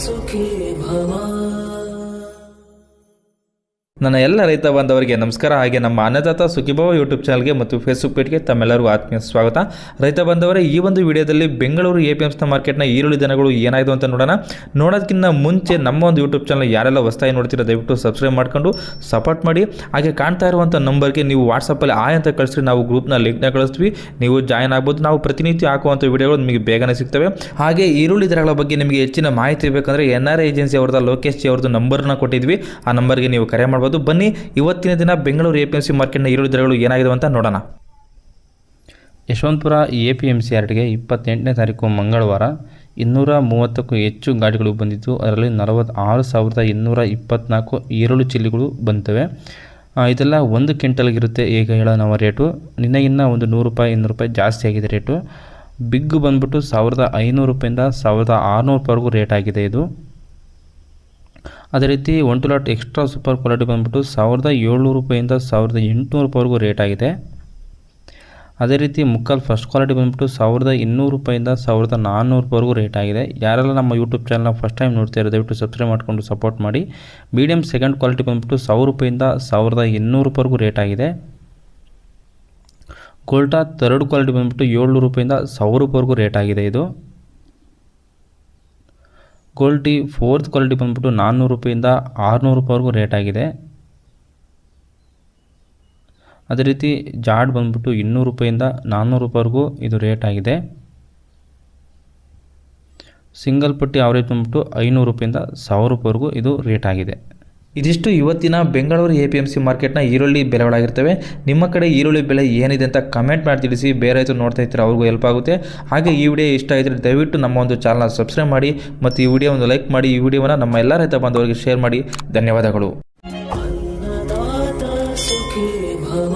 ಸುಖೀ ಭವ. ನನ್ನ ಎಲ್ಲ ರೈತ ಬಾಂಧವರಿಗೆ ನಮಸ್ಕಾರ. ಹಾಗೆ ನಮ್ಮ ಅನ್ನದಾತ ಸುಖೀಭವ ಯೂಟ್ಯೂಬ್ ಚಾನಲ್ಗೆ ಮತ್ತು ಫೇಸ್ಬುಕ್ ಪೇಜ್ಗೆ ತಮ್ಮೆಲ್ಲರಿಗೂ ಆತ್ಮೀಯ ಸ್ವಾಗತ. ರೈತ ಬಾಂಧವರೇ, ಈ ಒಂದು ವಿಡಿಯೋದಲ್ಲಿ ಬೆಂಗಳೂರು APMC ಮಾರ್ಕೆಟ್ನ ಈರುಳ್ಳಿ ದನಗಳು ಏನಾಯಿತು ಅಂತ ನೋಡೋದಕ್ಕಿಂತ ಮುಂಚೆ ನಮ್ಮ ಒಂದು ಯೂಟ್ಯೂಬ್ ಚಾನಲ್ ಯಾರೆಲ್ಲ ಹೊಸದಾಗಿ ನೋಡ್ತೀರಾ ದಯವಿಟ್ಟು ಸಬ್ಸ್ಕ್ರೈಬ್ ಮಾಡ್ಕೊಂಡು ಸಪೋರ್ಟ್ ಮಾಡಿ. ಹಾಗೆ ಕಾಣ್ತಾ ಇರುವಂಥ ನಂಬರ್ಗೆ ನೀವು ವಾಟ್ಸಪ್ಪಲ್ಲಿ ಆಯ್ ಅಂತ ಕಳಿಸ್ರಿ, ನಾವು ಗ್ರೂಪ್ನ ಲಿಂಕ್ನ ಕಳಿಸ್ತೀವಿ, ನೀವು ಜಾಯ್ನ್ ಆಗ್ಬೋದು. ನಾವು ಪ್ರತಿನಿತ್ಯ ಹಾಕುವಂಥ ವಿಡಿಯೋಗಳು ನಿಮಗೆ ಬೇಗನೆ ಸಿಗ್ತವೆ. ಹಾಗೆ ಈರುಳ್ಳಿ ದರಗಳ ಬಗ್ಗೆ ನಿಮಗೆ ಹೆಚ್ಚಿನ ಮಾಹಿತಿ ಬೇಕಂದರೆ NRI ಏಜೆನ್ಸಿ ಅವ್ರದ್ದು ಲೋಕೇಶ್ ಜಿ ಅವ್ರದ್ದು ನಂಬರ್ನ ಕೊಟ್ಟಿದ್ವಿ, ಆ ನಂಬರ್ಗೆ ನೀವು ಕರೆ ಮಾಡ್ಬೋದು. ಬನ್ನಿ ಇವತ್ತಿನ ದಿನ ಬೆಂಗಳೂರು APMC ಮಾರ್ಕೆಟ್ನ ಈರುಳ್ಳಿ ದರಗಳು ಏನಾಗಿದೆ ಅಂತ ನೋಡೋಣ. ಯಶವಂತಪುರ APMC ಯಾರ್ಡ್ಗೆ 28ನೇ ತಾರೀಕು ಮಂಗಳವಾರ 230ಕ್ಕೂ ಹೆಚ್ಚು ಗಾಡಿಗಳು ಬಂದಿದ್ದು, ಅದರಲ್ಲಿ 46,224 ಈರುಳ್ಳಿ ಚಿಲ್ಲಿಗಳು ಬಂತವೆ. ಇದೆಲ್ಲ 1 ಕ್ವಿಂಟಲ್ಗಿರುತ್ತೆ. ಈಗ ಹೇಳೋ ನಾವು ರೇಟು ನಿನ್ನೆಗಿನ್ನ ಒಂದು 100 ರೂಪಾಯಿ 200 ರೂಪಾಯಿ ಜಾಸ್ತಿ ಆಗಿದೆ ರೇಟು. ಬಿಗ್ ಬಂದ್ಬಿಟ್ಟು 1,500 ರೂಪಾಯಿಂದ 1,600 ರೂಪಾಯಿವರೆಗೂ ರೇಟ್ ಆಗಿದೆ ಇದು. ಅದೇ ರೀತಿ 1 ಲಾಟ್ ಎಕ್ಸ್ಟ್ರಾ ಸೂಪರ್ ಕ್ವಾಲಿಟಿ ಬಂದ್ಬಿಟ್ಟು 1,700 ರೂಪಾಯಿಂದ 1,800 ರೂಪಾಯಿವರೆಗೂ ರೇಟ್ ಆಗಿದೆ. ಅದೇ ರೀತಿ ಮುಕ್ಕಾಲು ಫಸ್ಟ್ ಕ್ವಾಲಿಟಿ ಬಂದ್ಬಿಟ್ಟು 1,200 ರೂಪಾಯಿಂದ 1,400 ರೂಪಾಯಿವರೆಗೂ ರೇಟ್ ಆಗಿದೆ. ಯಾರೆಲ್ಲ ನಮ್ಮ ಯೂಟ್ಯೂಬ್ ಚಾನಲ್ನ ಫಸ್ಟ್ ಟೈಮ್ ನೋಡ್ತಾ ಇರೋ ದಯವಿಟ್ಟು ಸಬ್ಸ್ಕ್ರೈಬ್ ಮಾಡಿಕೊಂಡು ಸಪೋರ್ಟ್ ಮಾಡಿ. ಮೀಡಿಯಮ್ ಸೆಕೆಂಡ್ ಕ್ವಾಲಿಟಿ ಬಂದ್ಬಿಟ್ಟು 1,000 ರೂಪಾಯಿಂದ 1,800 ರೂಪಾಯಿವರೆಗೂ ರೇಟ್ ಆಗಿದೆ. ಗೋಲ್ಟಾ ಥರ್ಡ್ ಕ್ವಾಲಿಟಿ ಬಂದ್ಬಿಟ್ಟು 700 ರೂಪಾಯಿಂದ 1,000 ರೂಪಾಯಿವರೆಗೂ ರೇಟ್ ಆಗಿದೆ ಇದು. ಗೋಲ್ಟಿ ಫೋರ್ತ್ ಕ್ವಾಲಿಟಿ ಬಂದ್ಬಿಟ್ಟು 400 ರೂಪಾಯಿಂದ 600 ರೂಪಾಯಿವರೆಗೂ ರೇಟ್ ಆಗಿದೆ. ಅದೇ ರೀತಿ ಜಾಡ್ ಬಂದ್ಬಿಟ್ಟು 200 ರೂಪಾಯಿಂದ 400 ರೂಪಾಯಿವರೆಗೂ ಇದು ರೇಟ್ ಆಗಿದೆ. ಸಿಂಗಲ್ ಪಟ್ಟಿ ಆವರೇಜ್ ಬಂದ್ಬಿಟ್ಟು 500 ರೂಪಾಯಿಂದ 1,000 ರೂಪಾಯಿವರೆಗೂ ಇದು ರೇಟ್ ಆಗಿದೆ. ಇದಿಷ್ಟು ಇವತ್ತಿನ ಬೆಂಗಳೂರು APMC ಮಾರ್ಕೆಟ್ನ ಈರುಳ್ಳಿ ಬೆಲೆಗಳಾಗಿರ್ತವೆ. ನಿಮ್ಮ ಕಡೆ ಈರುಳ್ಳಿ ಬೆಲೆ ಏನಿದೆ ಅಂತ ಕಮೆಂಟ್ ಮಾಡಿ ತಿಳಿಸಿ. ಬೇರೆ ರೈತರು ನೋಡ್ತಾ ಇರ್ತಾರೆ, ಅವ್ರಿಗೂ ಹೆಲ್ಪ್ ಆಗುತ್ತೆ. ಹಾಗೆ ಈ ವಿಡಿಯೋ ಇಷ್ಟ ಆಗಿದ್ರೆ ದಯವಿಟ್ಟು ನಮ್ಮ ಒಂದು ಚಾನಲ್ನ ಸಬ್ಸ್ಕ್ರೈಬ್ ಮಾಡಿ ಮತ್ತು ಈ ವಿಡಿಯೋ ಒಂದು ಲೈಕ್ ಮಾಡಿ. ಈ ವಿಡಿಯೋವನ್ನು ನಮ್ಮ ಎಲ್ಲ ರೈತ ಬಾಂಧವರಿಗೆ ಶೇರ್ ಮಾಡಿ. ಧನ್ಯವಾದಗಳು. ಅನ್ನದಾತ ಸುಖೀ ಭವ.